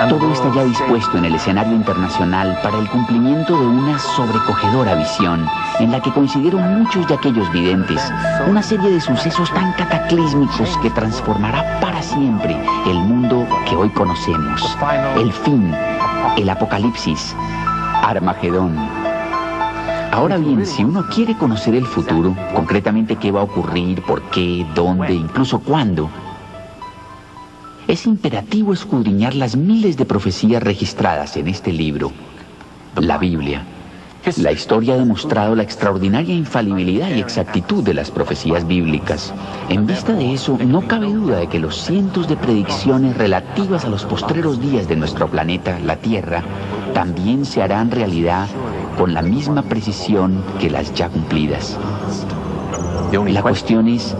Todo está ya dispuesto en el escenario internacional para el cumplimiento de una sobrecogedora visión en la que coincidieron muchos de aquellos videntes, una serie de sucesos tan cataclísmicos que transformará para siempre el mundo que hoy conocemos. El fin, el apocalipsis, Armagedón. Ahora bien, si uno quiere conocer el futuro, concretamente qué va a ocurrir, por qué, dónde, incluso cuándo, es imperativo escudriñar las miles de profecías registradas en este libro, la Biblia. La historia ha demostrado la extraordinaria infalibilidad y exactitud de las profecías bíblicas. En vista de eso, no cabe duda de que los cientos de predicciones relativas a los postreros días de nuestro planeta, la Tierra, también se harán realidad con la misma precisión que las ya cumplidas. La cuestión es,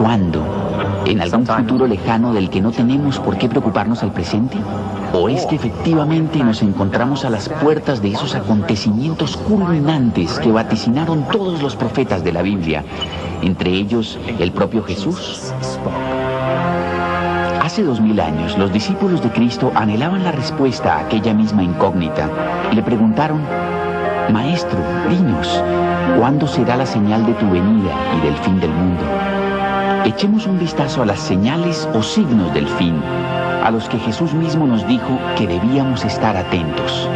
¿cuándo? ¿En algún futuro lejano del que no tenemos por qué preocuparnos al presente? ¿O es que efectivamente nos encontramos a las puertas de esos acontecimientos culminantes que vaticinaron todos los profetas de la Biblia, entre ellos el propio Jesús? Hace 2000 años, los discípulos de Cristo anhelaban la respuesta a aquella misma incógnita. Le preguntaron: Maestro, dinos, ¿cuándo será la señal de tu venida y del fin del mundo? Echemos un vistazo a las señales o signos del fin, a los que Jesús mismo nos dijo que debíamos estar atentos.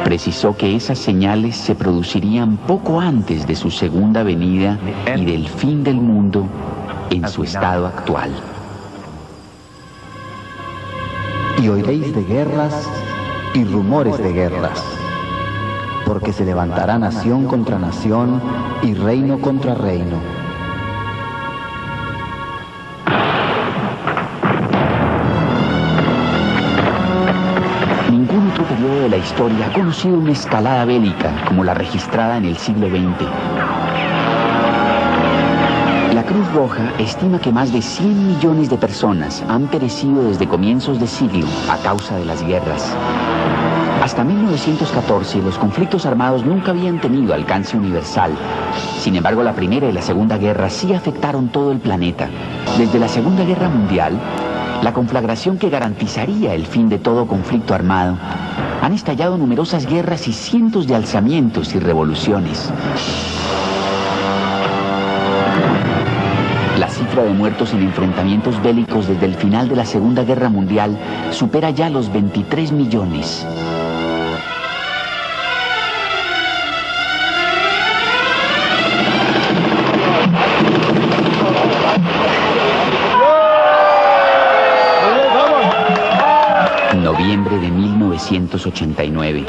Precisó que esas señales se producirían poco antes de su segunda venida y del fin del mundo en su estado actual. Y oiréis de guerras y rumores de guerras, porque se levantará nación contra nación y reino contra reino. Ningún otro periodo de la historia ha conocido una escalada bélica como la registrada en el siglo XX. La Cruz Roja estima que más de 100 millones de personas han perecido desde comienzos de siglo a causa de las guerras. Hasta 1914, los conflictos armados nunca habían tenido alcance universal. Sin embargo, la Primera y la Segunda Guerra sí afectaron todo el planeta. Desde la Segunda Guerra Mundial, la conflagración que garantizaría el fin de todo conflicto armado, han estallado numerosas guerras y cientos de alzamientos y revoluciones. La cifra de muertos en enfrentamientos bélicos desde el final de la Segunda Guerra Mundial supera ya los 23 millones. Noviembre de 1989.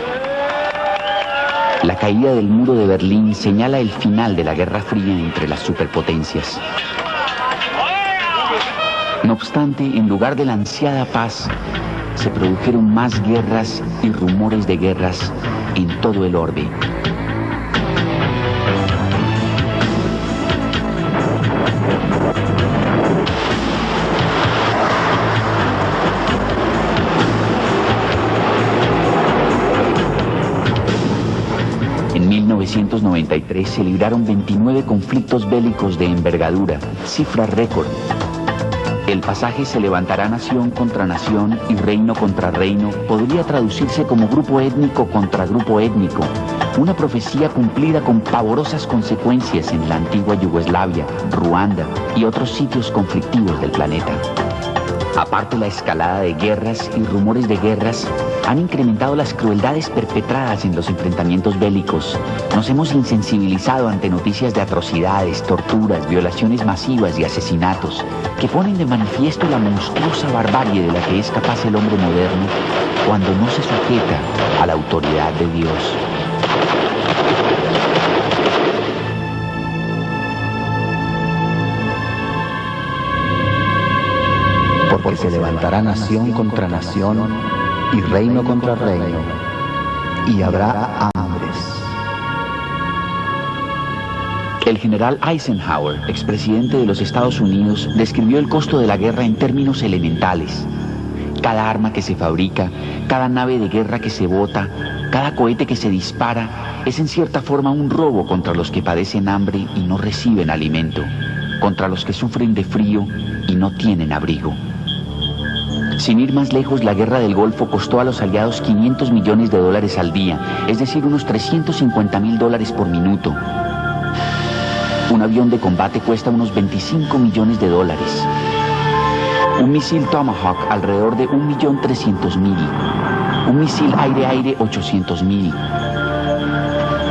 La caída del muro de Berlín señala el final de la Guerra Fría entre las superpotencias. No obstante, en lugar de la ansiada paz, se produjeron más guerras y rumores de guerras en todo el orbe. En 1993 se libraron 29 conflictos bélicos de envergadura, cifra récord. El pasaje "se levantará nación contra nación y reino contra reino" podría traducirse como grupo étnico contra grupo étnico, una profecía cumplida con pavorosas consecuencias en la antigua Yugoslavia, Ruanda y otros sitios conflictivos del planeta. Aparte, la escalada de guerras y rumores de guerras han incrementado las crueldades perpetradas en los enfrentamientos bélicos. Nos hemos insensibilizado ante noticias de atrocidades, torturas, violaciones masivas y asesinatos que ponen de manifiesto la monstruosa barbarie de la que es capaz el hombre moderno cuando no se sujeta a la autoridad de Dios. Porque se levantará nación contra nación y reino contra reino, y habrá hambres. El general Eisenhower, expresidente de los Estados Unidos, describió el costo de la guerra en términos elementales. Cada arma que se fabrica, cada nave de guerra que se bota, cada cohete que se dispara, es en cierta forma un robo contra los que padecen hambre y no reciben alimento, contra los que sufren de frío y no tienen abrigo. Sin ir más lejos, la guerra del Golfo costó a los aliados 500 millones de dólares al día, es decir, unos 350.000 dólares por minuto. Un avión de combate cuesta unos 25 millones de dólares. Un misil Tomahawk alrededor de 1.300.000. Un misil aire-aire 800.000.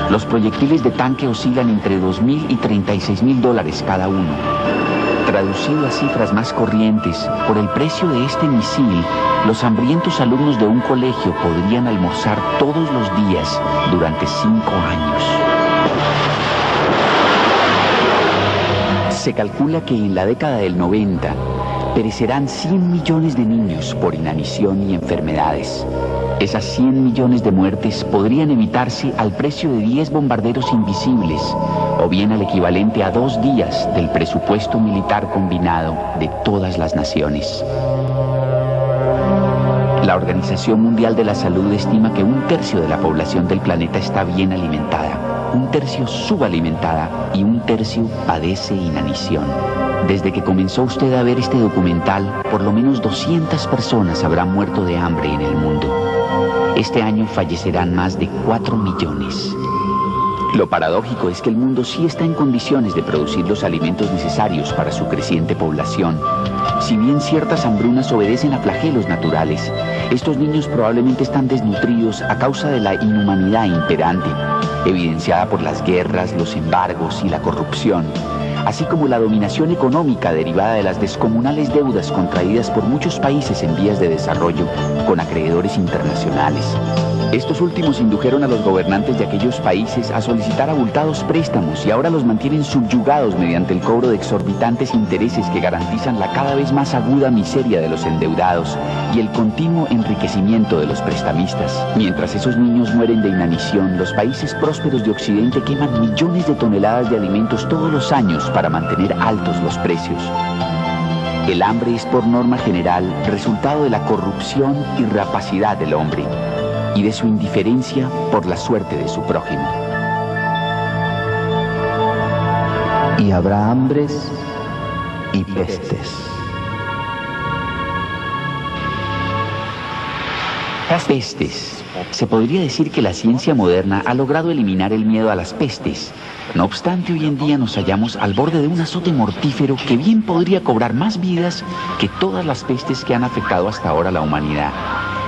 Los proyectiles de tanque oscilan entre 2.000 y 36.000 dólares cada uno. Traducido a cifras más corrientes, por el precio de este misil, los hambrientos alumnos de un colegio podrían almorzar todos los días durante 5 años. Se calcula que en la década del 90 perecerán 100 millones de niños por inanición y enfermedades. Esas 100 millones de muertes podrían evitarse al precio de 10 bombarderos invisibles, o bien al equivalente a 2 días del presupuesto militar combinado de todas las naciones. La Organización Mundial de la Salud estima que 1/3 de la población del planeta está bien alimentada, 1/3 subalimentada y 1/3 padece inanición. Desde que comenzó usted a ver este documental, por lo menos 200 personas habrán muerto de hambre en el mundo. Este año fallecerán más de 4 millones. Lo paradójico es que el mundo sí está en condiciones de producir los alimentos necesarios para su creciente población. Si bien ciertas hambrunas obedecen a flagelos naturales, estos niños probablemente están desnutridos a causa de la inhumanidad imperante, evidenciada por las guerras, los embargos y la corrupción, así como la dominación económica derivada de las descomunales deudas contraídas por muchos países en vías de desarrollo con acreedores internacionales. Estos últimos indujeron a los gobernantes de aquellos países a solicitar abultados préstamos y ahora los mantienen subyugados mediante el cobro de exorbitantes intereses que garantizan la cada vez más aguda miseria de los endeudados y el continuo enriquecimiento de los prestamistas. Mientras esos niños mueren de inanición, los países prósperos de Occidente queman millones de toneladas de alimentos todos los años para mantener altos los precios. El hambre es por norma general resultado de la corrupción y rapacidad del hombre y de su indiferencia por la suerte de su prójimo. Y habrá hambres y pestes. Pestes. Se podría decir que la ciencia moderna ha logrado eliminar el miedo a las pestes. No obstante, hoy en día nos hallamos al borde de un azote mortífero que bien podría cobrar más vidas que todas las pestes que han afectado hasta ahora a la humanidad.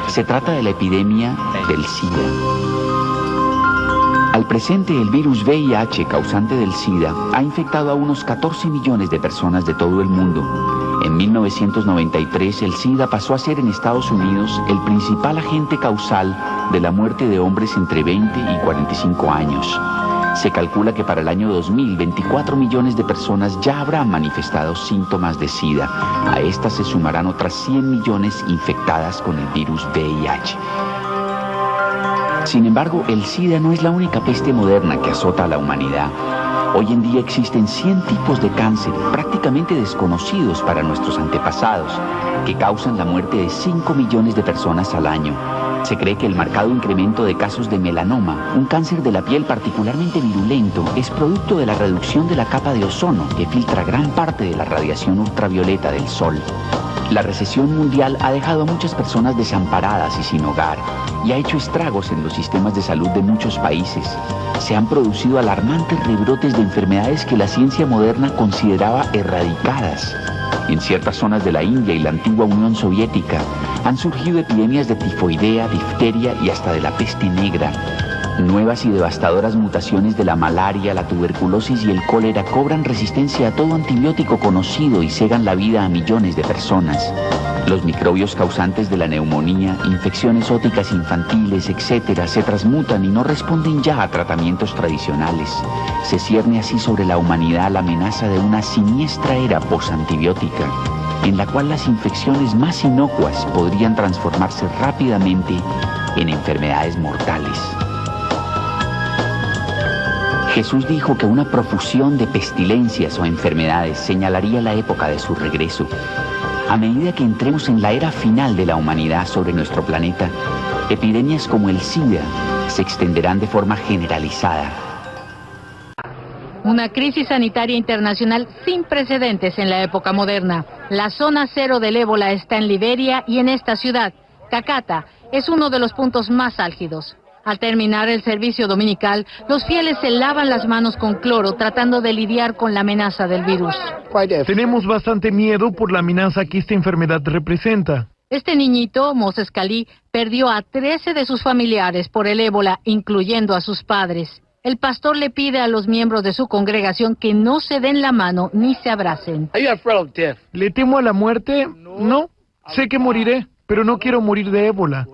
Se trata de la epidemia del SIDA. Al presente, el virus VIH, causante del SIDA, ha infectado a unos 14 millones de personas de todo el mundo. En 1993, el SIDA pasó a ser en Estados Unidos el principal agente causal de la muerte de hombres entre 20 y 45 años. Se calcula que para el año 2000, 24 millones de personas ya habrán manifestado síntomas de SIDA. A estas se sumarán otras 100 millones infectadas con el virus VIH. Sin embargo, el SIDA no es la única peste moderna que azota a la humanidad. Hoy en día existen 100 tipos de cáncer prácticamente desconocidos para nuestros antepasados, que causan la muerte de 5 millones de personas al año. Se cree que el marcado incremento de casos de melanoma, un cáncer de la piel particularmente virulento, es producto de la reducción de la capa de ozono que filtra gran parte de la radiación ultravioleta del sol. La recesión mundial ha dejado a muchas personas desamparadas y sin hogar y ha hecho estragos en los sistemas de salud de muchos países. Se han producido alarmantes rebrotes de enfermedades que la ciencia moderna consideraba erradicadas. En ciertas zonas de la India y la antigua Unión Soviética han surgido epidemias de tifoidea, difteria y hasta de la peste negra. Nuevas y devastadoras mutaciones de la malaria, la tuberculosis y el cólera cobran resistencia a todo antibiótico conocido y cegan la vida a millones de personas. Los microbios causantes de la neumonía, infecciones óticas infantiles, etc., se transmutan y no responden ya a tratamientos tradicionales. Se cierne así sobre la humanidad la amenaza de una siniestra era posantibiótica, en la cual las infecciones más inocuas podrían transformarse rápidamente en enfermedades mortales. Jesús dijo que una profusión de pestilencias o enfermedades señalaría la época de su regreso. A medida que entremos en la era final de la humanidad sobre nuestro planeta, epidemias como el SIDA se extenderán de forma generalizada. Una crisis sanitaria internacional sin precedentes en la época moderna. La zona cero del ébola está en Liberia y en esta ciudad, Cacata, es uno de los puntos más álgidos. Al terminar el servicio dominical, los fieles se lavan las manos con cloro tratando de lidiar con la amenaza del virus. Tenemos bastante miedo por la amenaza que esta enfermedad representa. Este niñito, Moses Cali, perdió a 13 de sus familiares por el ébola, incluyendo a sus padres. El pastor le pide a los miembros de su congregación que no se den la mano ni se abracen. ¿Le temo a la muerte? No. Sé que moriré, pero no quiero morir de ébola.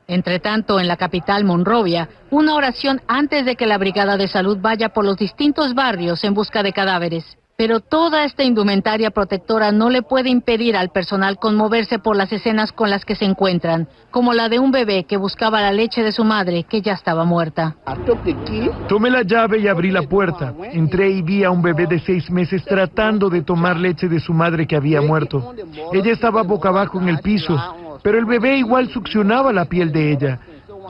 Entre tanto, en la capital Monrovia, una oración antes de que la brigada de salud vaya por los distintos barrios en busca de cadáveres. Pero toda esta indumentaria protectora no le puede impedir al personal conmoverse por las escenas con las que se encuentran, como la de un bebé que buscaba la leche de su madre, que ya estaba muerta. Tomé la llave y abrí la puerta. Entré y vi a un bebé de 6 meses tratando de tomar leche de su madre que había muerto. Ella estaba boca abajo en el piso, pero el bebé igual succionaba la piel de ella.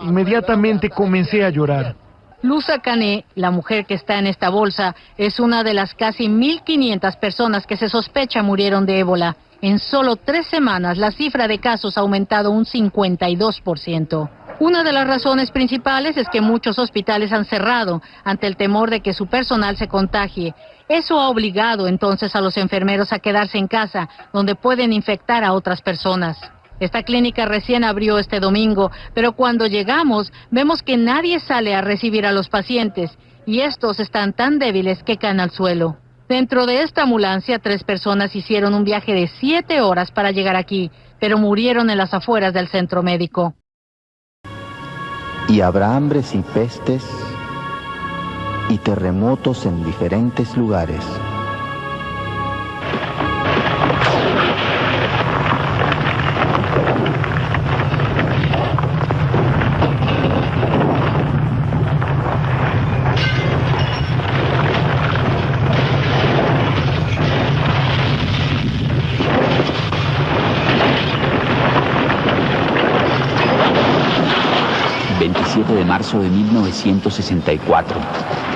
Inmediatamente comencé a llorar. Luza Cané, la mujer que está en esta bolsa, es una de las casi 1.500 personas que se sospecha murieron de ébola. En solo 3 semanas, la cifra de casos ha aumentado un 52%. Una de las razones principales es que muchos hospitales han cerrado ante el temor de que su personal se contagie. Eso ha obligado entonces a los enfermeros a quedarse en casa, donde pueden infectar a otras personas. Esta clínica recién abrió este domingo, pero cuando llegamos vemos que nadie sale a recibir a los pacientes y estos están tan débiles que caen al suelo. Dentro de esta ambulancia, 3 personas hicieron un viaje de 7 horas para llegar aquí, pero murieron en las afueras del centro médico. Y habrá hambres y pestes y terremotos en diferentes lugares. De marzo de 1964.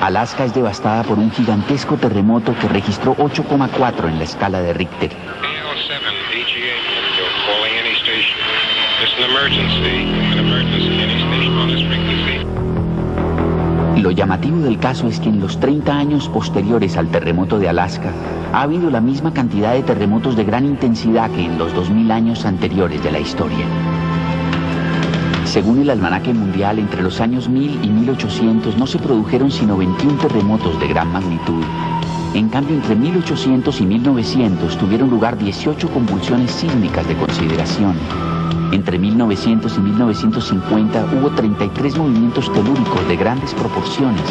Alaska es devastada por un gigantesco terremoto que registró 8,4 en la escala de Richter. Lo llamativo del caso es que en los 30 años posteriores al terremoto de Alaska ha habido la misma cantidad de terremotos de gran intensidad que en los 2000 años anteriores de la historia. Según el almanaque mundial, entre los años 1000 y 1800 no se produjeron sino 21 terremotos de gran magnitud. En cambio, entre 1800 y 1900 tuvieron lugar 18 convulsiones sísmicas de consideración. Entre 1900 y 1950 hubo 33 movimientos telúricos de grandes proporciones.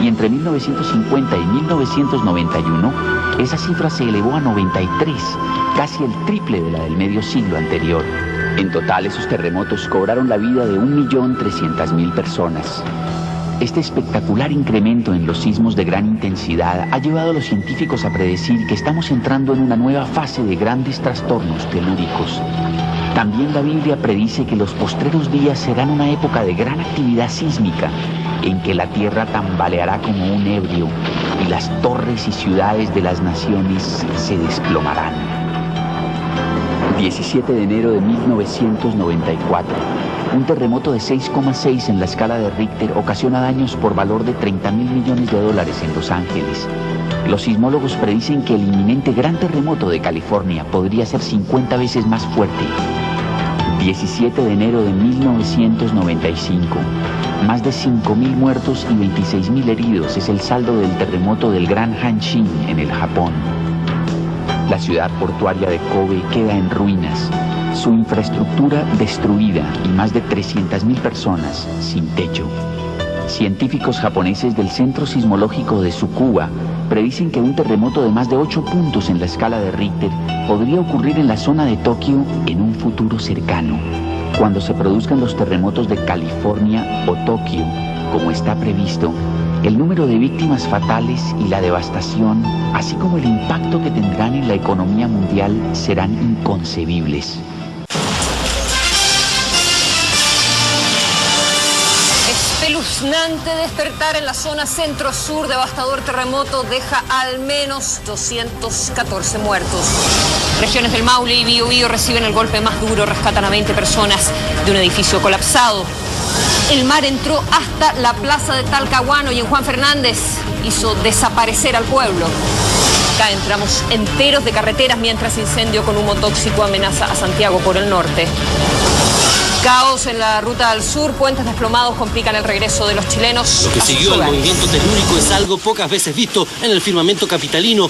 Y entre 1950 y 1991, esa cifra se elevó a 93, casi el triple de la del medio siglo anterior. En total, esos terremotos cobraron la vida de 1.300.000 personas. Este espectacular incremento en los sismos de gran intensidad ha llevado a los científicos a predecir que estamos entrando en una nueva fase de grandes trastornos telúricos. También la Biblia predice que los postreros días serán una época de gran actividad sísmica, en que la tierra tambaleará como un ebrio y las torres y ciudades de las naciones se desplomarán. 17 de enero de 1994. Un terremoto de 6,6 en la escala de Richter ocasiona daños por valor de $30.000 millones en Los Ángeles. Los sismólogos predicen que el inminente gran terremoto de California podría ser 50 veces más fuerte. 17 de enero de 1995. Más de 5.000 muertos y 26.000 heridos es el saldo del terremoto del Gran Hanshin en el Japón. La ciudad portuaria de Kobe queda en ruinas, su infraestructura destruida y más de 300.000 personas sin techo. Científicos japoneses del Centro Sismológico de Tsukuba predicen que un terremoto de más de 8 puntos en la escala de Richter podría ocurrir en la zona de Tokio en un futuro cercano, cuando se produzcan los terremotos de California o Tokio, como está previsto. el número de víctimas fatales y la devastación, así como el impacto que tendrán en la economía mundial, serán inconcebibles. Espeluznante despertar en la zona centro-sur. Devastador terremoto deja al menos 214 muertos. Regiones del Maule y Biobío reciben el golpe más duro. Rescatan a 20 personas de un edificio colapsado. El mar entró hasta la plaza de Talcahuano y en Juan Fernández hizo desaparecer al pueblo. Caen tramos enteros de carreteras mientras incendio con humo tóxico amenaza a Santiago por el norte. Caos en la ruta al sur, puentes desplomados complican el regreso de los chilenos. Lo que siguió al movimiento telúrico es algo pocas veces visto en el firmamento capitalino.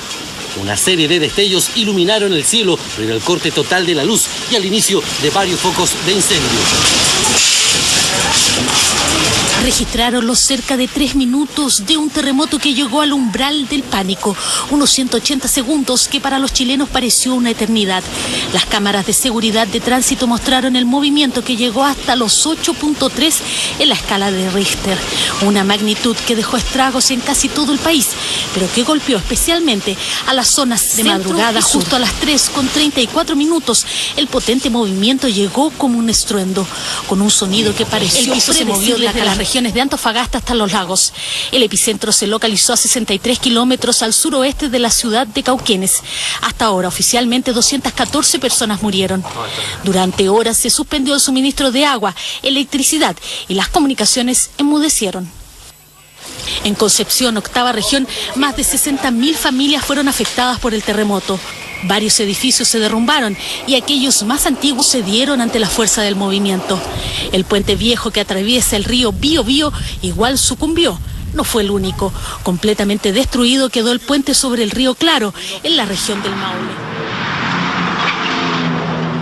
Una serie de destellos iluminaron el cielo, pero el corte total de la luz y al inicio de varios focos de incendio. Registraron los cerca de 3 minutos de un terremoto que llegó al umbral del pánico. Unos 180 segundos que para los chilenos pareció una eternidad. Las cámaras de seguridad de tránsito mostraron el movimiento que llegó hasta los 8.3 en la escala de Richter. Una magnitud que dejó estragos en casi todo el país, pero que golpeó especialmente a las zonas de madrugada. Justo a las 3:34, el potente movimiento llegó como un estruendo, con un sonido que pareció el piso se movió desde las regiones de Antofagasta hasta Los Lagos. El epicentro se localizó a 63 kilómetros al suroeste de la ciudad de Cauquenes. Hasta ahora, oficialmente, 214 personas murieron. Durante horas se suspendió el suministro de agua, electricidad y las comunicaciones enmudecieron. En Concepción, octava región, más de 60.000 familias fueron afectadas por el terremoto. Varios edificios se derrumbaron y aquellos más antiguos cedieron ante la fuerza del movimiento. El puente viejo que atraviesa el río Biobío igual sucumbió. No fue el único. Completamente destruido quedó el puente sobre el río Claro, en la región del Maule.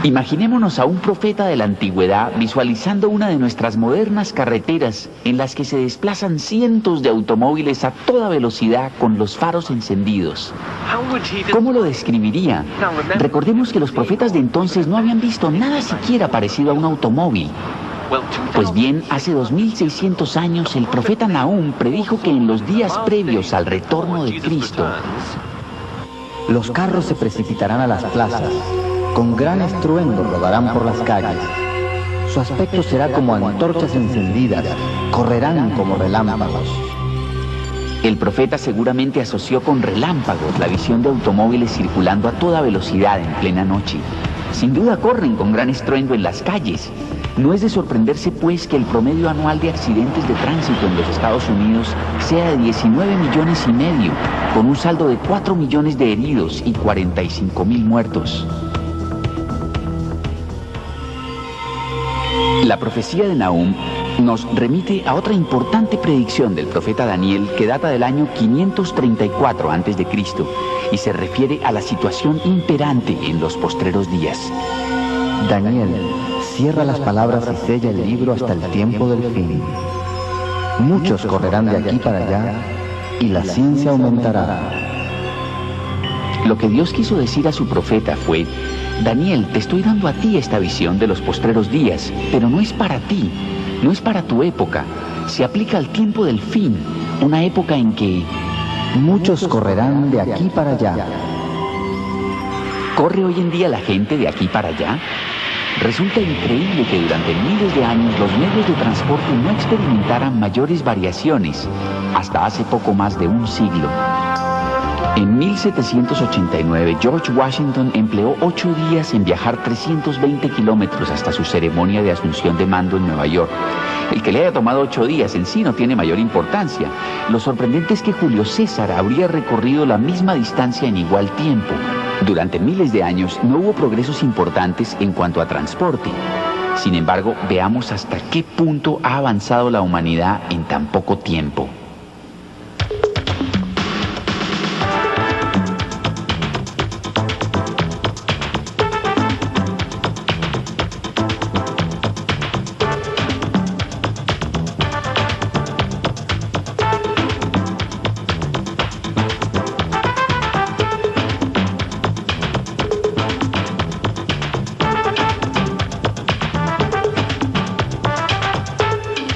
Imaginémonos a un profeta de la antigüedad visualizando una de nuestras modernas carreteras en las que se desplazan cientos de automóviles a toda velocidad con los faros encendidos. ¿Cómo lo describiría? Recordemos que los profetas de entonces no habían visto nada siquiera parecido a un automóvil. Pues bien, hace 2600 años el profeta Nahum predijo que en los días previos al retorno de Cristo, los carros se precipitarán a las plazas, con gran estruendo rodarán por las calles. Su aspecto será como antorchas encendidas, correrán como relámpagos. el profeta seguramente asoció con relámpagos la visión de automóviles circulando a toda velocidad en plena noche. Sin duda corren con gran estruendo en las calles. No es de sorprenderse, pues, que el promedio anual de accidentes de tránsito en los Estados Unidos sea de 19,5 millones, con un saldo de 4 millones de heridos y 45,000 muertos. La profecía de Nahum nos remite a otra importante predicción del profeta Daniel que data del año 534 a.C. y se refiere a la situación imperante en los postreros días. Daniel, cierra las palabras y sella el libro hasta el tiempo del fin. Muchos correrán de aquí para allá y la ciencia aumentará. Lo que Dios quiso decir a su profeta fue: Daniel, te estoy dando a ti esta visión de los postreros días, pero no es para ti, no es para tu época. Se aplica al tiempo del fin, una época en que muchos correrán de aquí para allá. ¿Corre hoy en día la gente de aquí para allá? Resulta increíble que durante miles de años los medios de transporte no experimentaran mayores variaciones, hasta hace poco más de un siglo. En 1789, George Washington empleó 8 días en viajar 320 kilómetros hasta su ceremonia de asunción de mando en Nueva York. El que le haya tomado 8 días en sí no tiene mayor importancia. Lo sorprendente es que Julio César habría recorrido la misma distancia en igual tiempo. Durante miles de años no hubo progresos importantes en cuanto a transporte. Sin embargo, veamos hasta qué punto ha avanzado la humanidad en tan poco tiempo.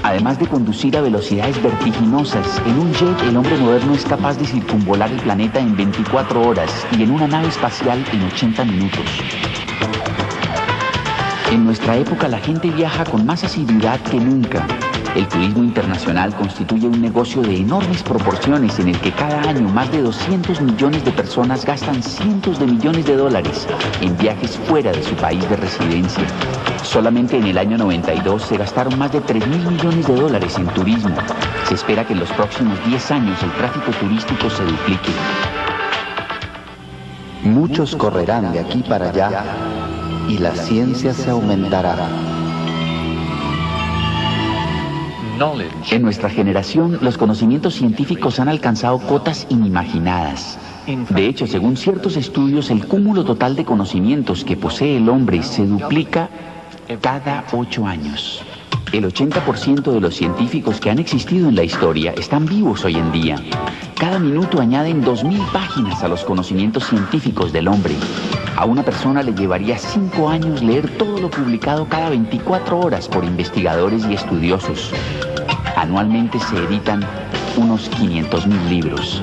Además capaz de conducir a velocidades vertiginosas. En un jet, el hombre moderno es capaz de circunvolar el planeta en 24 horas y en una nave espacial en 80 minutos. En nuestra época, la gente viaja con más asiduidad que nunca. El turismo internacional constituye un negocio de enormes proporciones en el que cada año más de 200 millones de personas gastan cientos de millones de dólares en viajes fuera de su país de residencia. Solamente en el año 92 se gastaron más de 3.000 millones de dólares en turismo. Se espera que en los próximos 10 años el tráfico turístico se duplique. Muchos correrán de aquí para allá y la ciencia se aumentará. En nuestra generación, los conocimientos científicos han alcanzado cotas inimaginadas. De hecho, según ciertos estudios, el cúmulo total de conocimientos que posee el hombre se duplica cada 8 años. El 80% de los científicos que han existido en la historia están vivos hoy en día. Cada minuto añaden 2.000 páginas a los conocimientos científicos del hombre. A una persona le llevaría 5 años leer todo lo publicado cada 24 horas por investigadores y estudiosos. Anualmente se editan unos 500.000 libros.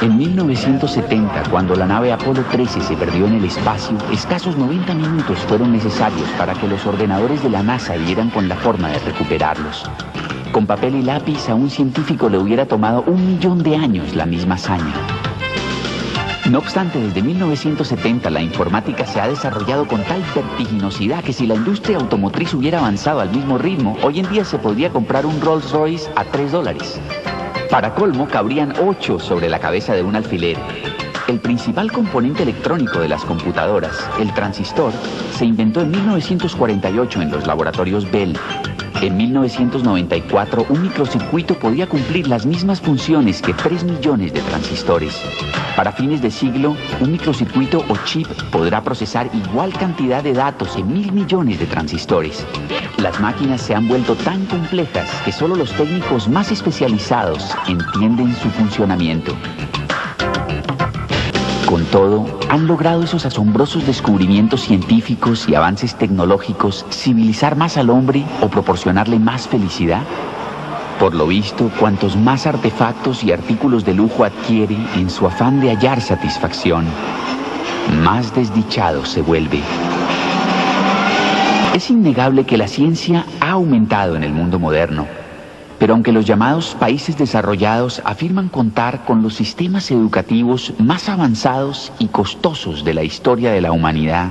En 1970, cuando la nave Apolo 13 se perdió en el espacio, escasos 90 minutos fueron necesarios para que los ordenadores de la NASA dieran con la forma de recuperarlos. Con papel y lápiz, a un científico le hubiera tomado 1.000.000 de años la misma hazaña. No obstante, desde 1970 la informática se ha desarrollado con tal vertiginosidad que si la industria automotriz hubiera avanzado al mismo ritmo, hoy en día se podría comprar un Rolls Royce a $3. Para colmo, cabrían 8 sobre la cabeza de un alfiler. El principal componente electrónico de las computadoras, el transistor, se inventó en 1948 en los laboratorios Bell. En 1994, un microcircuito podía cumplir las mismas funciones que 3 millones de transistores. Para fines de siglo, un microcircuito o chip podrá procesar igual cantidad de datos en 1.000 millones de transistores. Las máquinas se han vuelto tan complejas que solo los técnicos más especializados entienden su funcionamiento. Con todo, ¿han logrado esos asombrosos descubrimientos científicos y avances tecnológicos civilizar más al hombre o proporcionarle más felicidad? Por lo visto, cuantos más artefactos y artículos de lujo adquiere en su afán de hallar satisfacción, más desdichado se vuelve. Es innegable que la ciencia ha aumentado en el mundo moderno. Pero aunque los llamados países desarrollados afirman contar con los sistemas educativos más avanzados y costosos de la historia de la humanidad,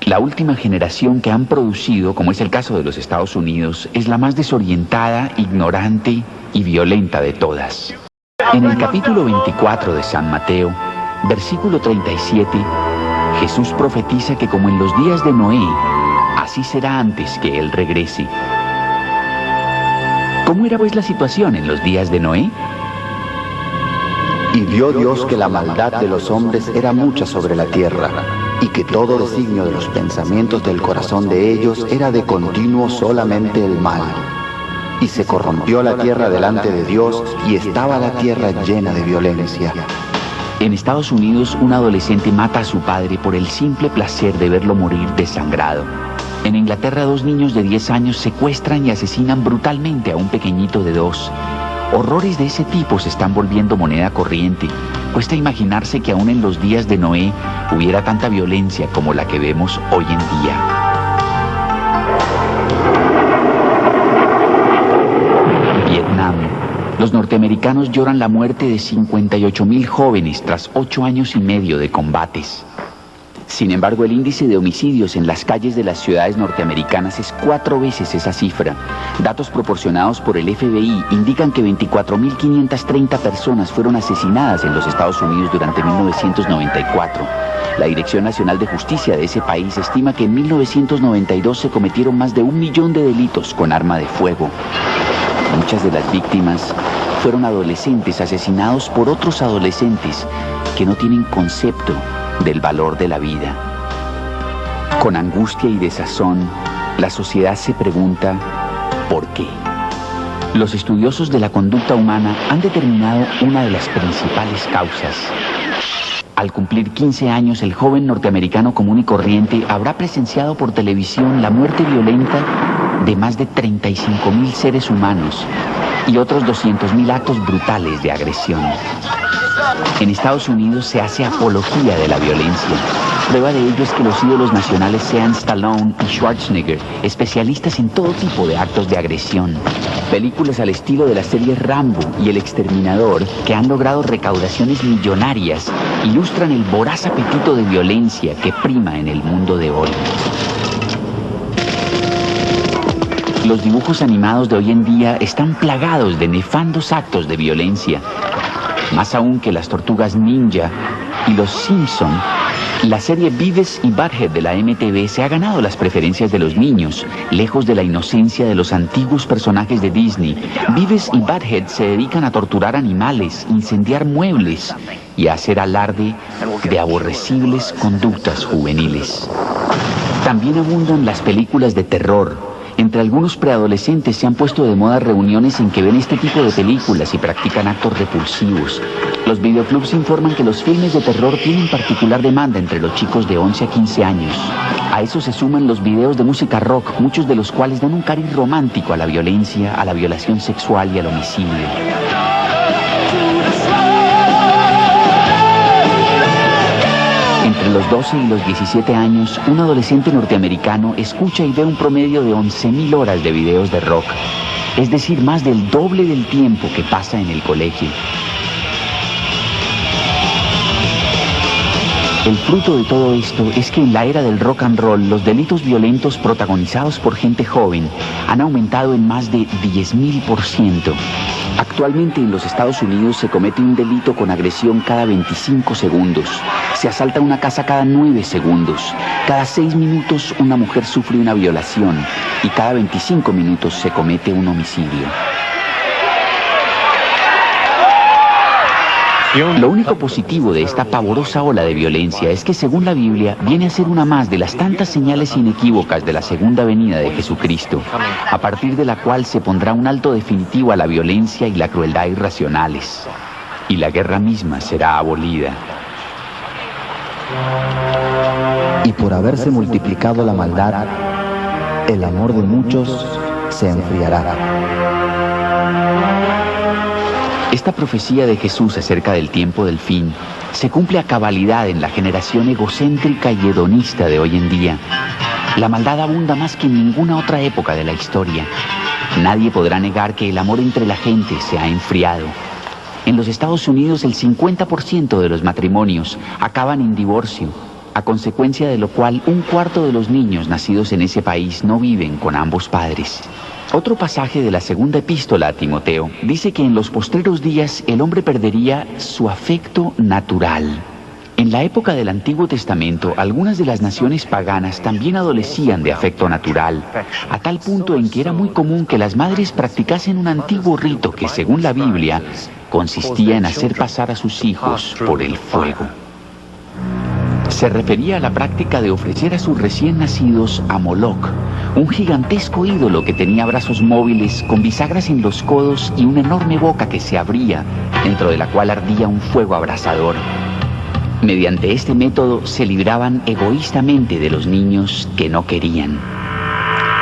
la última generación que han producido, como es el caso de los Estados Unidos, es la más desorientada, ignorante y violenta de todas. En el capítulo 24 de San Mateo, versículo 37, Jesús profetiza que como en los días de Noé, así será antes que Él regrese. ¿Cómo era pues la situación en los días de Noé? Y vio Dios que la maldad de los hombres era mucha sobre la tierra, y que todo designio de los pensamientos del corazón de ellos era de continuo solamente el mal. Y se corrompió la tierra delante de Dios, y estaba la tierra llena de violencia. En Estados Unidos, un adolescente mata a su padre por el simple placer de verlo morir desangrado. En Inglaterra, 2 niños de 10 años secuestran y asesinan brutalmente a un pequeñito de 2. Horrores de ese tipo se están volviendo moneda corriente. Cuesta imaginarse que aún en los días de Noé hubiera tanta violencia como la que vemos hoy en día. Vietnam. Los norteamericanos lloran la muerte de 58.000 jóvenes tras 8 años y medio de combates. Sin embargo, el índice de homicidios en las calles de las ciudades norteamericanas es 4 veces esa cifra. Datos proporcionados por el FBI indican que 24.530 personas fueron asesinadas en los Estados Unidos durante 1994. La Dirección Nacional de Justicia de ese país estima que en 1992 se cometieron más de 1 millón de delitos con arma de fuego. Muchas de las víctimas fueron adolescentes asesinados por otros adolescentes que no tienen concepto del valor de la vida. Con angustia y desazón, la sociedad se pregunta ¿por qué? Los estudiosos de la conducta humana han determinado una de las principales causas. Al cumplir 15 años, el joven norteamericano común y corriente habrá presenciado por televisión la muerte violenta de más de 35.000 seres humanos y otros 200.000 actos brutales de agresión. En Estados Unidos se hace apología de la violencia. Prueba de ello es que los ídolos nacionales sean Stallone y Schwarzenegger, especialistas en todo tipo de actos de agresión. Películas al estilo de las series Rambo y El Exterminador, que han logrado recaudaciones millonarias, ilustran el voraz apetito de violencia que prima en el mundo de hoy. Los dibujos animados de hoy en día están plagados de nefandos actos de violencia. Más aún que las Tortugas Ninja y los Simpson, la serie Beavis y Butthead de la MTV se ha ganado las preferencias de los niños, lejos de la inocencia de los antiguos personajes de Disney. Beavis y Butthead se dedican a torturar animales, incendiar muebles y a hacer alarde de aborrecibles conductas juveniles. También abundan las películas de terror. Entre algunos preadolescentes se han puesto de moda reuniones en que ven este tipo de películas y practican actos repulsivos. Los videoclubs informan que los filmes de terror tienen particular demanda entre los chicos de 11 a 15 años. A eso se suman los videos de música rock, muchos de los cuales dan un cariz romántico a la violencia, a la violación sexual y al homicidio. Entre los 12 y los 17 años, un adolescente norteamericano escucha y ve un promedio de 11.000 horas de videos de rock, es decir, más del doble del tiempo que pasa en el colegio. El fruto de todo esto es que en la era del rock and roll, los delitos violentos protagonizados por gente joven han aumentado en más de 10.000%. Actualmente en los Estados Unidos se comete un delito con agresión cada 25 segundos. Se asalta una casa cada 9 segundos. Cada 6 minutos una mujer sufre una violación y cada 25 minutos se comete un homicidio. Lo único positivo de esta pavorosa ola de violencia es que, según la Biblia, viene a ser una más de las tantas señales inequívocas de la segunda venida de Jesucristo, a partir de la cual se pondrá un alto definitivo a la violencia y la crueldad irracionales, y la guerra misma será abolida. Y por haberse multiplicado la maldad, el amor de muchos se enfriará. Esta profecía de Jesús acerca del tiempo del fin se cumple a cabalidad en la generación egocéntrica y hedonista de hoy en día. La maldad abunda más que en ninguna otra época de la historia. Nadie podrá negar que el amor entre la gente se ha enfriado. En los Estados Unidos el 50% de los matrimonios acaban en divorcio, a consecuencia de lo cual 1/4 de los niños nacidos en ese país no viven con ambos padres. Otro pasaje de la segunda epístola a Timoteo dice que en los postreros días el hombre perdería su afecto natural. En la época del Antiguo Testamento, algunas de las naciones paganas también adolecían de afecto natural, a tal punto en que era muy común que las madres practicasen un antiguo rito que, según la Biblia, consistía en hacer pasar a sus hijos por el fuego. Se refería a la práctica de ofrecer a sus recién nacidos a Moloch, un gigantesco ídolo que tenía brazos móviles con bisagras en los codos y una enorme boca que se abría, dentro de la cual ardía un fuego abrasador. Mediante este método se libraban egoístamente de los niños que no querían.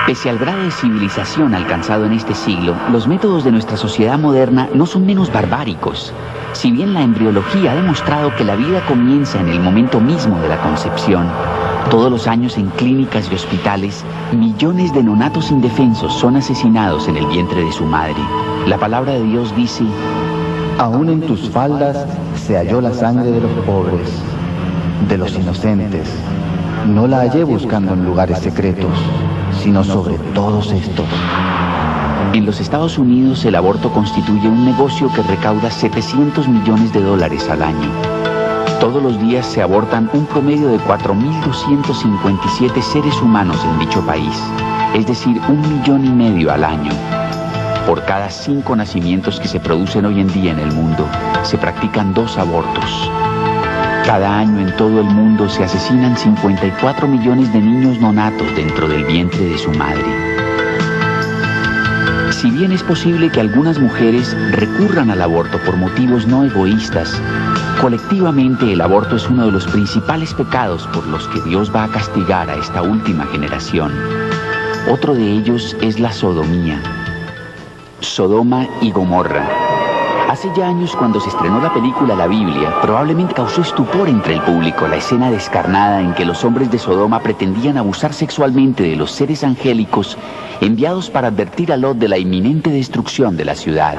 Pese al grado de civilización alcanzado en este siglo, los métodos de nuestra sociedad moderna no son menos barbáricos. Si bien la embriología ha demostrado que la vida comienza en el momento mismo de la concepción, todos los años en clínicas y hospitales, millones de neonatos indefensos son asesinados en el vientre de su madre. La palabra de Dios dice: aún en tus faldas se halló la sangre de los pobres, de los inocentes. No la hallé buscando en lugares secretos, sino sobre todos estos. En los Estados Unidos el aborto constituye un negocio que recauda $700 millones al año. Todos los días se abortan un promedio de 4.257 seres humanos en dicho país, es decir, 1,5 millones al año. Por cada 5 nacimientos que se producen hoy en día en el mundo, se practican 2 abortos. Cada año en todo el mundo se asesinan 54 millones de niños nonatos dentro del vientre de su madre. Si bien es posible que algunas mujeres recurran al aborto por motivos no egoístas, colectivamente el aborto es uno de los principales pecados por los que Dios va a castigar a esta última generación. Otro de ellos es la sodomía. Sodoma y Gomorra. Hace ya años, cuando se estrenó la película La Biblia, probablemente causó estupor entre el público la escena descarnada en que los hombres de Sodoma pretendían abusar sexualmente de los seres angélicos enviados para advertir a Lot de la inminente destrucción de la ciudad.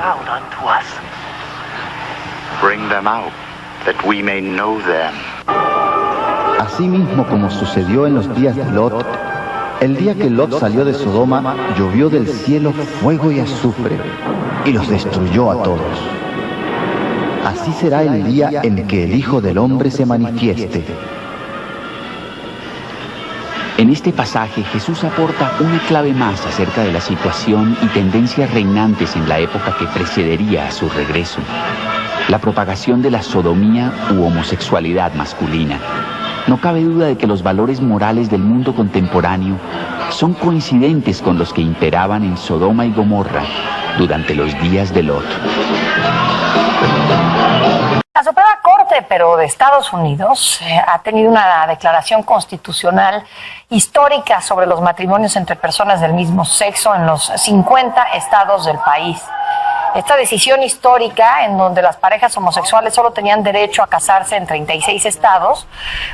Bring them out, that we may know them. Asimismo, como sucedió en los días de Lot, el día que Lot salió de Sodoma, llovió del cielo fuego y azufre, y los destruyó a todos. Así será el día en que el Hijo del Hombre se manifieste. En este pasaje, Jesús aporta una clave más acerca de la situación y tendencias reinantes en la época que precedería a su regreso: la propagación de la sodomía u homosexualidad masculina. No cabe duda de que los valores morales del mundo contemporáneo son coincidentes con los que imperaban en Sodoma y Gomorra durante los días de Lot. La Suprema Corte, pero de Estados Unidos, ha tenido una declaración constitucional histórica sobre los matrimonios entre personas del mismo sexo en los 50 estados del país. Esta decisión histórica, en donde las parejas homosexuales solo tenían derecho a casarse en 36 estados,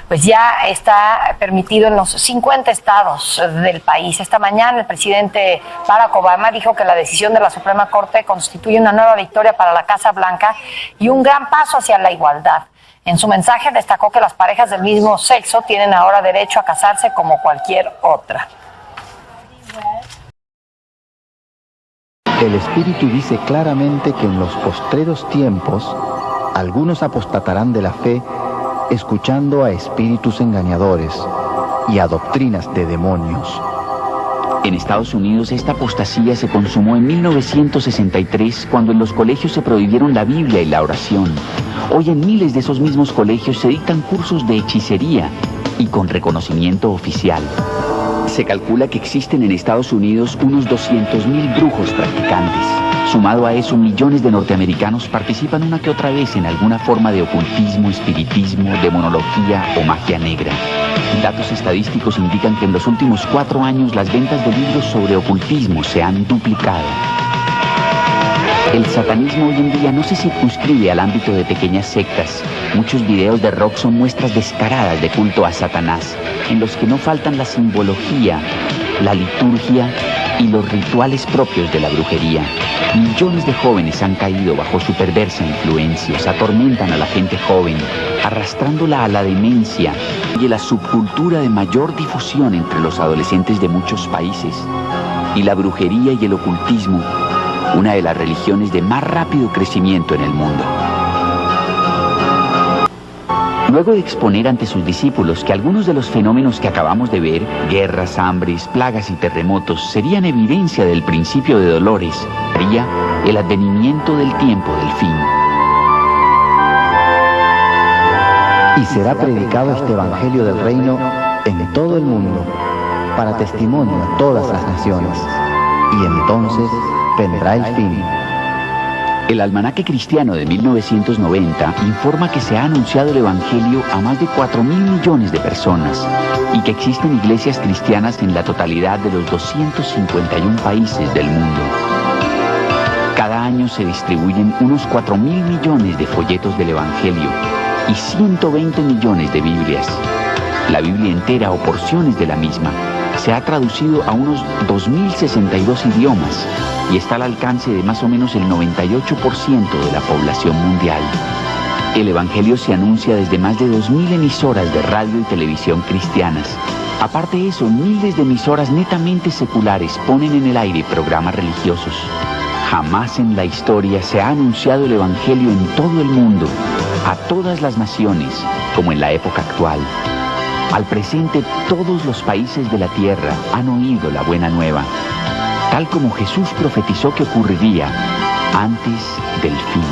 pues ya está permitido en los 50 estados del país. Esta mañana el presidente Barack Obama dijo que la decisión de la Suprema Corte constituye una nueva victoria para la Casa Blanca y un gran paso hacia la igualdad. En su mensaje destacó que las parejas del mismo sexo tienen ahora derecho a casarse como cualquier otra. El Espíritu dice claramente que en los postreros tiempos algunos apostatarán de la fe, escuchando a espíritus engañadores y a doctrinas de demonios. En Estados Unidos, esta apostasía se consumó en 1963, cuando en los colegios se prohibieron la Biblia y la oración. Hoy en miles de esos mismos colegios se dictan cursos de hechicería y con reconocimiento oficial. Se calcula que existen en Estados Unidos unos 200.000 brujos practicantes. Sumado a eso, millones de norteamericanos participan una que otra vez en alguna forma de ocultismo, espiritismo, demonología o magia negra. Datos estadísticos indican que en los últimos 4 años las ventas de libros sobre ocultismo se han duplicado. El satanismo hoy en día no se circunscribe al ámbito de pequeñas sectas. Muchos videos de rock son muestras descaradas de culto a Satanás, en los que no faltan la simbología, la liturgia y los rituales propios de la brujería. Millones de jóvenes han caído bajo su perversa influencia, atormentan a la gente joven, arrastrándola a la demencia y a la subcultura de mayor difusión entre los adolescentes de muchos países. Y la brujería y el ocultismo, una de las religiones de más rápido crecimiento en el mundo. Luego de exponer ante sus discípulos que algunos de los fenómenos que acabamos de ver, guerras, hambres, plagas y terremotos, serían evidencia del principio de dolores, sería el advenimiento del tiempo del fin. Y será predicado este Evangelio del Reino en todo el mundo, para testimonio a todas las naciones. Y entonces vendrá el fin. El Almanaque Cristiano de 1990 informa que se ha anunciado el Evangelio a más de 4.000 millones de personas y que existen iglesias cristianas en la totalidad de los 251 países del mundo. Cada año se distribuyen unos 4.000 millones de folletos del Evangelio y 120 millones de Biblias. La Biblia entera o porciones de la misma se ha traducido a unos 2.062 idiomas y está al alcance de más o menos el 98% de la población mundial. El Evangelio se anuncia desde más de 2.000 emisoras de radio y televisión cristianas. Aparte de eso, miles de emisoras netamente seculares ponen en el aire programas religiosos. Jamás en la historia se ha anunciado el Evangelio en todo el mundo, a todas las naciones, como en la época actual. Al presente, todos los países de la tierra han oído la buena nueva, tal como Jesús profetizó que ocurriría antes del fin.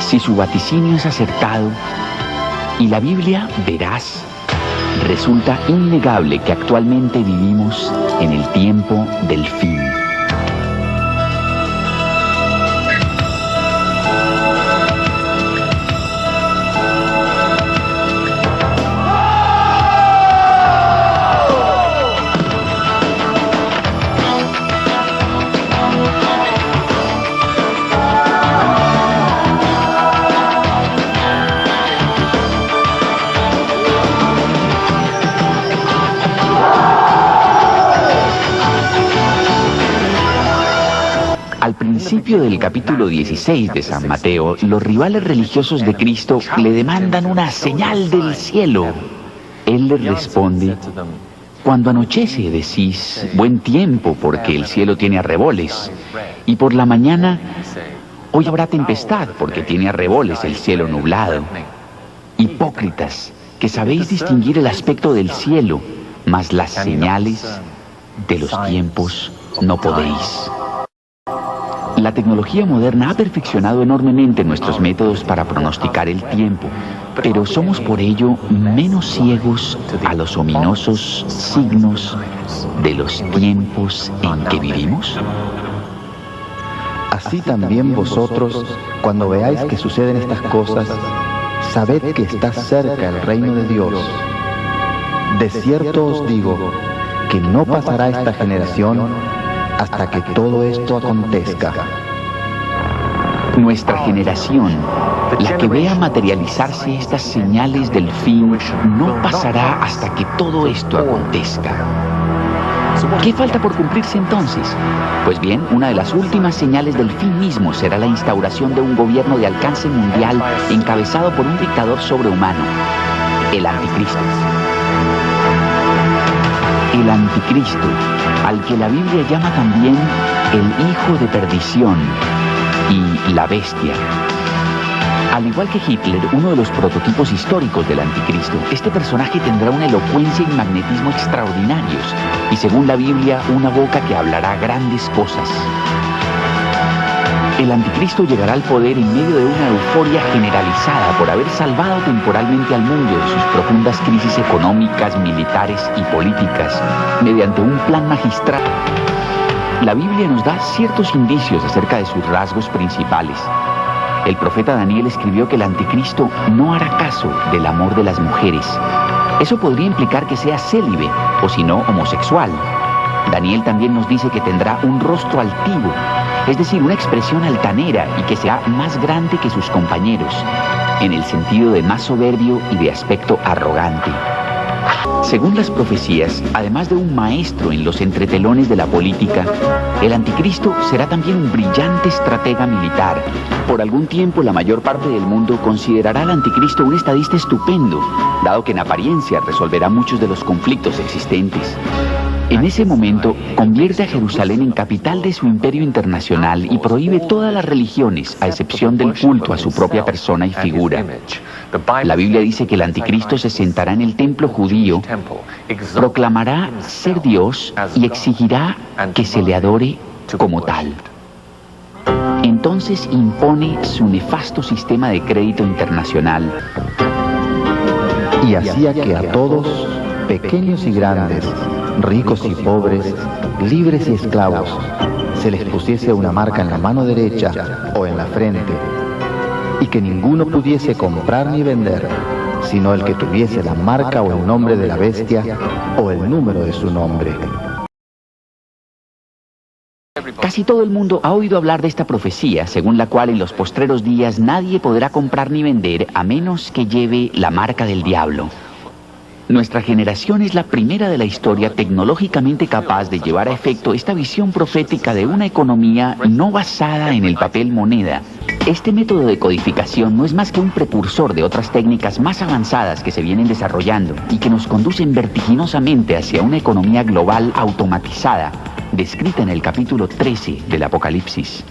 Si su vaticinio es acertado y la Biblia veraz, resulta innegable que actualmente vivimos en el tiempo del fin. inicio del capítulo 16 de San Mateo, los rivales religiosos de Cristo le demandan una señal del cielo. Él les responde: cuando anochece decís, buen tiempo, porque el cielo tiene arreboles, y por la mañana, hoy habrá tempestad, porque tiene arreboles el cielo nublado. Hipócritas, que sabéis distinguir el aspecto del cielo, mas las señales de los tiempos no podéis. La tecnología moderna ha perfeccionado enormemente nuestros métodos para pronosticar el tiempo, pero somos por ello menos ciegos a los ominosos signos de los tiempos en que vivimos. Así también vosotros, cuando veáis que suceden estas cosas, sabed que está cerca el reino de Dios. De cierto os digo que no pasará esta generación hasta que todo esto acontezca. Nuestra generación, la que vea materializarse estas señales del fin, no pasará hasta que todo esto acontezca. ¿Qué falta por cumplirse entonces? Pues bien, una de las últimas señales del fin mismo será la instauración de un gobierno de alcance mundial encabezado por un dictador sobrehumano, el Anticristo. El Anticristo, al que la Biblia llama también el Hijo de Perdición y la Bestia. Al igual que Hitler, uno de los prototipos históricos del Anticristo, este personaje tendrá una elocuencia y magnetismo extraordinarios, y según la Biblia, una boca que hablará grandes cosas. El Anticristo llegará al poder en medio de una euforia generalizada por haber salvado temporalmente al mundo de sus profundas crisis económicas, militares y políticas, mediante un plan magistral. La Biblia nos da ciertos indicios acerca de sus rasgos principales. El profeta Daniel escribió que el Anticristo no hará caso del amor de las mujeres. Eso podría implicar que sea célibe, o si no, homosexual. Daniel también nos dice que tendrá un rostro altivo, es decir, una expresión altanera, y que será más grande que sus compañeros, en el sentido de más soberbio y de aspecto arrogante. Según las profecías, además de un maestro en los entretelones de la política, el Anticristo será también un brillante estratega militar. Por algún tiempo, la mayor parte del mundo considerará al Anticristo un estadista estupendo, dado que en apariencia resolverá muchos de los conflictos existentes. En ese momento, convierte a Jerusalén en capital de su imperio internacional y prohíbe todas las religiones, a excepción del culto a su propia persona y figura. La Biblia dice que el Anticristo se sentará en el templo judío, proclamará ser Dios y exigirá que se le adore como tal. Entonces impone su nefasto sistema de crédito internacional Y hacía que a todos, pequeños y grandes, ricos y pobres, libres y esclavos, se les pusiese una marca en la mano derecha o en la frente, y que ninguno pudiese comprar ni vender, sino el que tuviese la marca o el nombre de la bestia o el número de su nombre. Casi todo el mundo ha oído hablar de esta profecía, según la cual en los postreros días nadie podrá comprar ni vender a menos que lleve la marca del diablo. Nuestra generación es la primera de la historia tecnológicamente capaz de llevar a efecto esta visión profética de una economía no basada en el papel moneda. Este método de codificación no es más que un precursor de otras técnicas más avanzadas que se vienen desarrollando y que nos conducen vertiginosamente hacia una economía global automatizada, descrita en el capítulo 13 del Apocalipsis.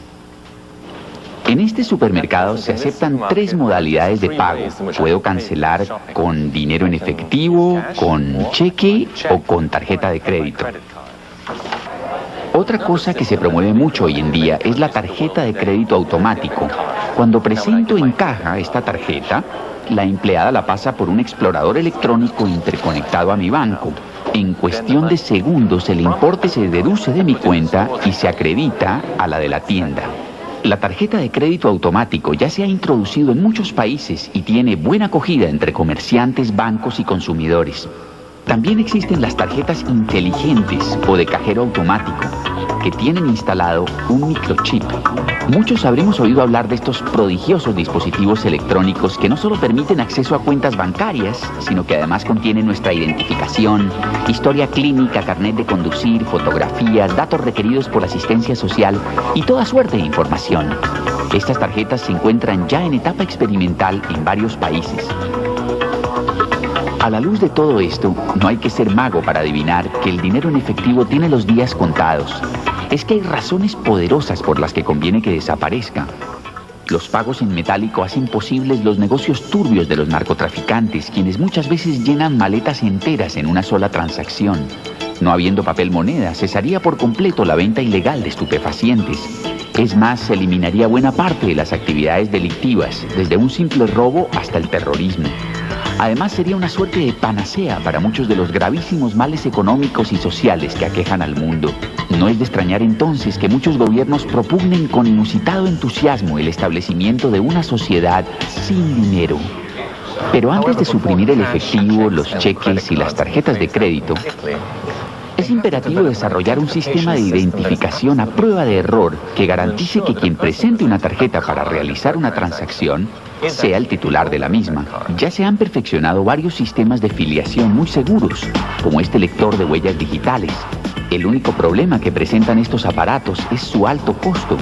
En este supermercado se aceptan 3 modalidades de pago. Puedo cancelar con dinero en efectivo, con cheque o con tarjeta de crédito. Otra cosa que se promueve mucho hoy en día es la tarjeta de crédito automático. Cuando presento en caja esta tarjeta, la empleada la pasa por un explorador electrónico interconectado a mi banco. En cuestión de segundos el importe se deduce de mi cuenta y se acredita a la de la tienda. La tarjeta de crédito automático ya se ha introducido en muchos países y tiene buena acogida entre comerciantes, bancos y consumidores. También existen las tarjetas inteligentes o de cajero automático, que tienen instalado un microchip. Muchos habremos oído hablar de estos prodigiosos dispositivos electrónicos que no solo permiten acceso a cuentas bancarias, sino que además contienen nuestra identificación, historia clínica, carnet de conducir, fotografías, datos requeridos por la asistencia social y toda suerte de información. Estas tarjetas se encuentran ya en etapa experimental en varios países. A la luz de todo esto, no hay que ser mago para adivinar que el dinero en efectivo tiene los días contados. Es que hay razones poderosas por las que conviene que desaparezca. Los pagos en metálico hacen posibles los negocios turbios de los narcotraficantes, quienes muchas veces llenan maletas enteras en una sola transacción. No habiendo papel moneda, cesaría por completo la venta ilegal de estupefacientes. Es más, se eliminaría buena parte de las actividades delictivas, desde un simple robo hasta el terrorismo. Además, sería una suerte de panacea para muchos de los gravísimos males económicos y sociales que aquejan al mundo. No es de extrañar entonces que muchos gobiernos propugnen con inusitado entusiasmo el establecimiento de una sociedad sin dinero. Pero antes de suprimir el efectivo, los cheques y las tarjetas de crédito, es imperativo desarrollar un sistema de identificación a prueba de error que garantice que quien presente una tarjeta para realizar una transacción sea el titular de la misma. Ya se han perfeccionado varios sistemas de filiación muy seguros, como este lector de huellas digitales. El único problema que presentan estos aparatos es su alto costo.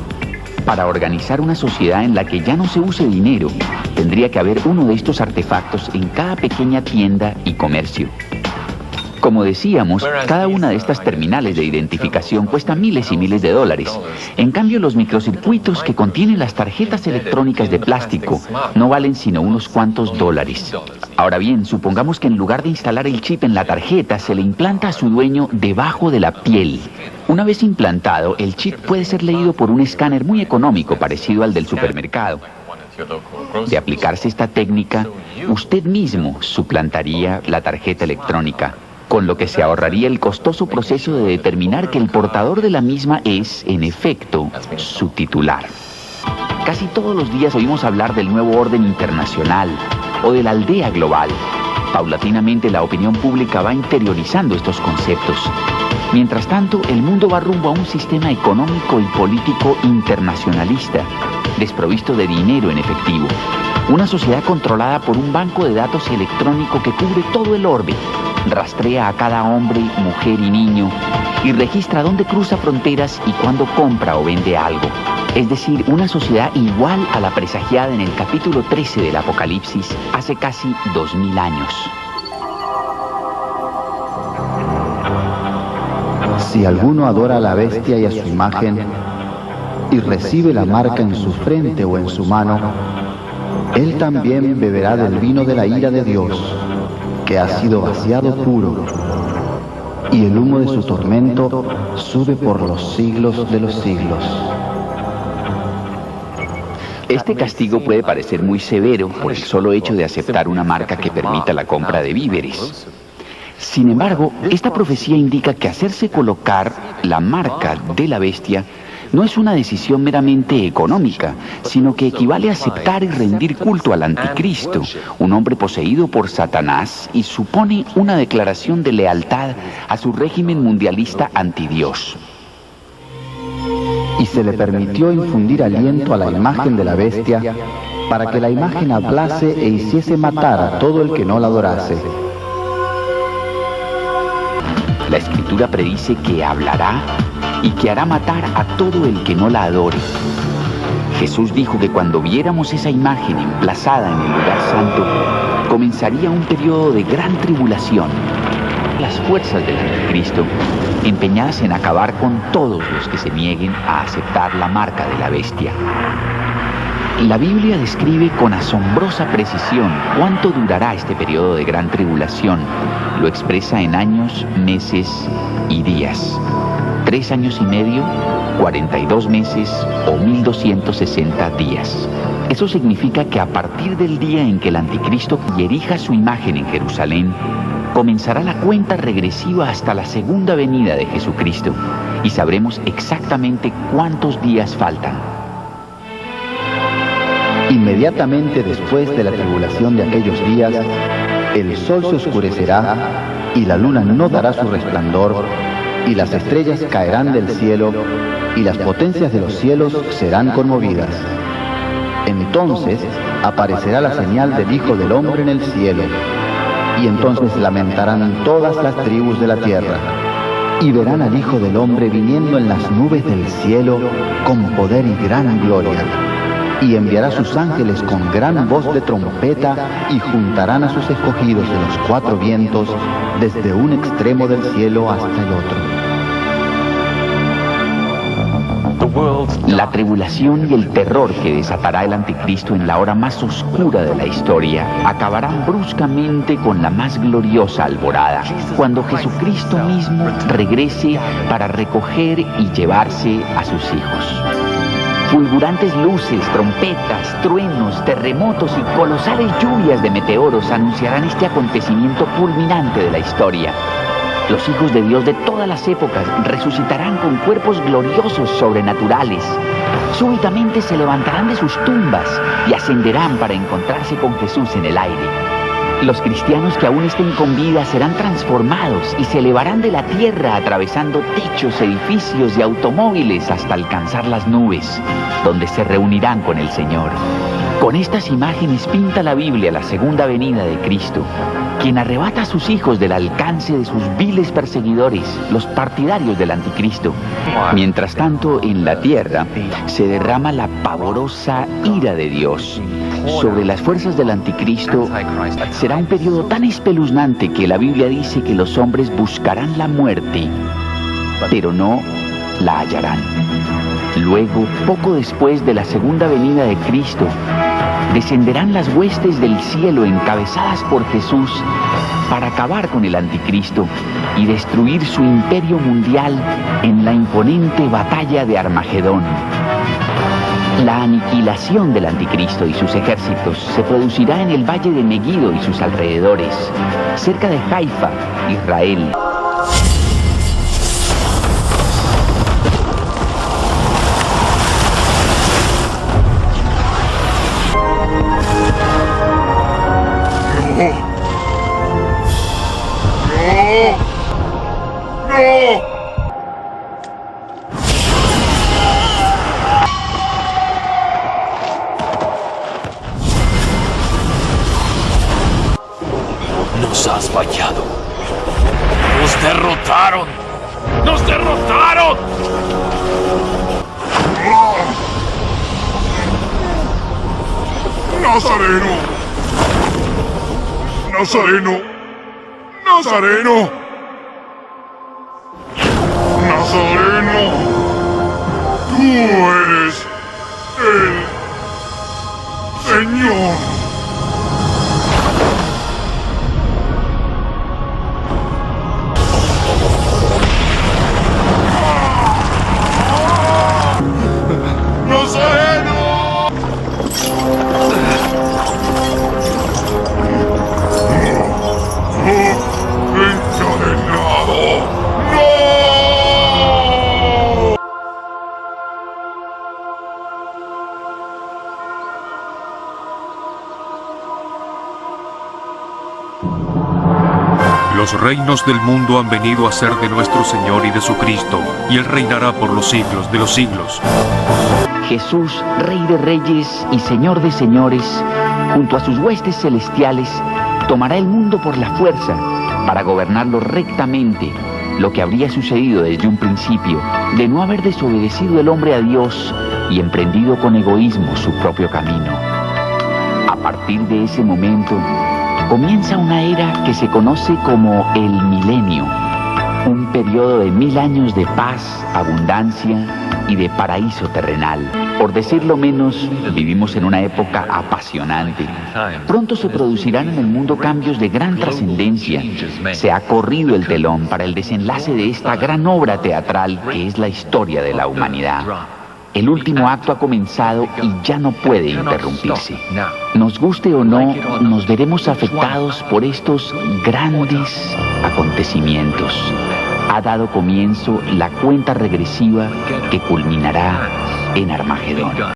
Para organizar una sociedad en la que ya no se use dinero, tendría que haber uno de estos artefactos en cada pequeña tienda y comercio. Como decíamos, cada una de estas terminales de identificación cuesta miles y miles de dólares. En cambio, los microcircuitos que contienen las tarjetas electrónicas de plástico no valen sino unos cuantos dólares. Ahora bien, supongamos que en lugar de instalar el chip en la tarjeta, se le implanta a su dueño debajo de la piel. Una vez implantado, el chip puede ser leído por un escáner muy económico, parecido al del supermercado. De aplicarse esta técnica, usted mismo suplantaría la tarjeta electrónica, con lo que se ahorraría el costoso proceso de determinar que el portador de la misma es, en efecto, su titular. Casi todos los días oímos hablar del nuevo orden internacional o de la aldea global. Paulatinamente la opinión pública va interiorizando estos conceptos. Mientras tanto, el mundo va rumbo a un sistema económico y político internacionalista, desprovisto de dinero en efectivo. Una sociedad controlada por un banco de datos electrónico que cubre todo el orbe, rastrea a cada hombre, mujer y niño y registra dónde cruza fronteras y cuándo compra o vende algo. Es decir, una sociedad igual a la presagiada en el capítulo 13 del Apocalipsis hace casi 2000 años. Si alguno adora a la bestia y a su imagen y recibe la marca en su frente o en su mano, él también beberá del vino de la ira de Dios, que ha sido vaciado puro, y el humo de su tormento sube por los siglos de los siglos. Este castigo puede parecer muy severo por el solo hecho de aceptar una marca que permita la compra de víveres. Sin embargo, esta profecía indica que hacerse colocar la marca de la bestia no es una decisión meramente económica, sino que equivale a aceptar y rendir culto al anticristo, un hombre poseído por Satanás, y supone una declaración de lealtad a su régimen mundialista antidios. Y se le permitió infundir aliento a la imagen de la bestia para que la imagen hablase e hiciese matar a todo el que no la adorase. La Escritura predice que hablará y que hará matar a todo el que no la adore. Jesús dijo que cuando viéramos esa imagen emplazada en el lugar santo, comenzaría un periodo de gran tribulación. Las fuerzas del anticristo, empeñadas en acabar con todos los que se nieguen a aceptar la marca de la bestia. La Biblia describe con asombrosa precisión cuánto durará este periodo de gran tribulación. Lo expresa en años, meses y días. 3 años y medio, 42 meses o 1260 días. Eso significa que a partir del día en que el anticristo erija su imagen en Jerusalén, comenzará la cuenta regresiva hasta la segunda venida de Jesucristo y sabremos exactamente cuántos días faltan. Inmediatamente después de la tribulación de aquellos días, el sol se oscurecerá y la luna no dará su resplandor, y las estrellas caerán del cielo, y las potencias de los cielos serán conmovidas. Entonces aparecerá la señal del Hijo del Hombre en el cielo, y entonces lamentarán todas las tribus de la tierra, y verán al Hijo del Hombre viniendo en las nubes del cielo con poder y gran gloria. Y enviará sus ángeles con gran voz de trompeta, y juntarán a sus escogidos de los cuatro vientos, desde un extremo del cielo hasta el otro. La tribulación y el terror que desatará el anticristo en la hora más oscura de la historia acabarán bruscamente con la más gloriosa alborada, cuando Jesucristo mismo regrese para recoger y llevarse a sus hijos. Fulgurantes luces, trompetas, truenos, terremotos y colosales lluvias de meteoros anunciarán este acontecimiento fulminante de la historia. Los hijos de Dios de todas las épocas resucitarán con cuerpos gloriosos sobrenaturales. Súbitamente se levantarán de sus tumbas y ascenderán para encontrarse con Jesús en el aire. Los cristianos que aún estén con vida serán transformados y se elevarán de la tierra atravesando techos, edificios y automóviles hasta alcanzar las nubes, donde se reunirán con el Señor. Con estas imágenes pinta la Biblia la segunda venida de Cristo, quien arrebata a sus hijos del alcance de sus viles perseguidores, los partidarios del anticristo. Mientras tanto, en la tierra se derrama la pavorosa ira de Dios. Sobre las fuerzas del anticristo será un periodo tan espeluznante que la Biblia dice que los hombres buscarán la muerte, pero no la hallarán. Luego, poco después de la segunda venida de Cristo, descenderán las huestes del cielo encabezadas por Jesús para acabar con el anticristo y destruir su imperio mundial en la imponente batalla de Armagedón. La aniquilación del anticristo y sus ejércitos se producirá en el valle de Megiddo y sus alrededores, cerca de Haifa, Israel. Nos has fallado. Nos derrotaron. ¡Nos derrotaron! ¡Nazareno! ¡Nazareno! ¡Nazareno! ¡Nazareno! ¡Tú eres el Señor! Los reinos del mundo han venido a ser de nuestro Señor y de su Cristo, y Él reinará por los siglos de los siglos. Jesús, Rey de Reyes y Señor de Señores, junto a sus huestes celestiales, tomará el mundo por la fuerza para gobernarlo rectamente, lo que habría sucedido desde un principio, de no haber desobedecido el hombre a Dios y emprendido con egoísmo su propio camino. A partir de ese momento, comienza una era que se conoce como el milenio, un periodo de 1000 años de paz, abundancia y de paraíso terrenal. Por decirlo menos, vivimos en una época apasionante. Pronto se producirán en el mundo cambios de gran trascendencia. Se ha corrido el telón para el desenlace de esta gran obra teatral que es la historia de la humanidad. El último acto ha comenzado y ya no puede interrumpirse. Nos guste o no, nos veremos afectados por estos grandes acontecimientos. Ha dado comienzo la cuenta regresiva que culminará en Armagedón.